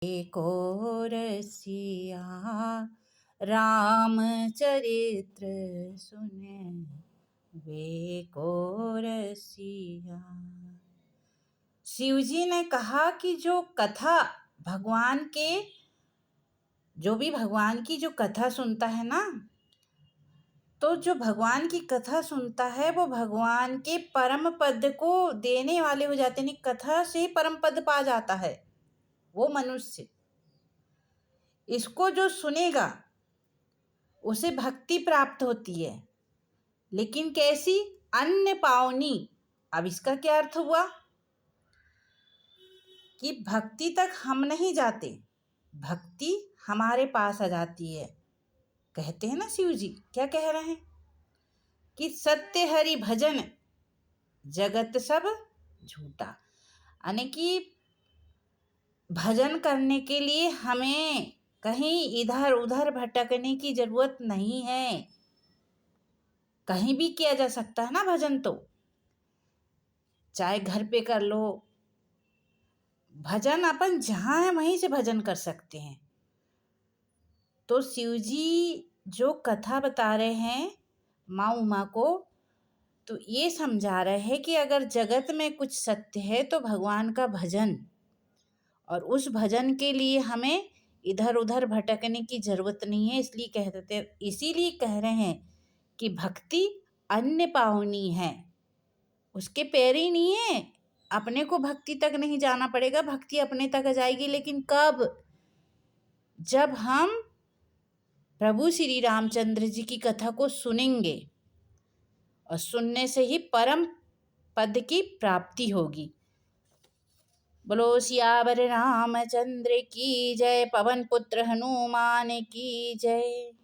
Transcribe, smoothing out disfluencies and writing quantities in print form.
एको रसिया रामचरित्र सुने वे को रसिया। शिव जी ने कहा कि जो कथा भगवान के, जो भी भगवान की जो कथा सुनता है ना, तो जो भगवान की कथा सुनता है वो भगवान के परम पद को देने वाले हो जाते हैं। कथा से ही परम पद पा जाता है वो मनुष्य। इसको जो सुनेगा उसे भक्ति प्राप्त होती है, लेकिन कैसी? अन्य पावनी। अब इसका क्या अर्थ हुआ कि भक्ति तक हम नहीं जाते, भक्ति हमारे पास आ जाती है। कहते हैं ना शिव जी, क्या कह रहे हैं कि सत्य हरि भजन जगत सब झूठा। यानी कि भजन करने के लिए हमें कहीं इधर उधर भटकने की जरूरत नहीं है। कहीं भी किया जा सकता है ना भजन, तो चाहे घर पे कर लो भजन, अपन जहाँ है वहीं से भजन कर सकते हैं। तो शिव जी जो कथा बता रहे हैं माँ उमा को, तो ये समझा रहे हैं कि अगर जगत में कुछ सत्य है तो भगवान का भजन, और उस भजन के लिए हमें इधर उधर भटकने की जरूरत नहीं है। इसीलिए कह रहे हैं कि भक्ति अन्य पावनी है, उसके पैर ही नहीं है। अपने को भक्ति तक नहीं जाना पड़ेगा, भक्ति अपने तक आ जाएगी। लेकिन कब? जब हम प्रभु श्री रामचंद्र जी की कथा को सुनेंगे, और सुनने से ही परम पद की प्राप्ति होगी। बोलो सियावर रामचंद्र की जय, पवन पुत्र हनुमान की जय।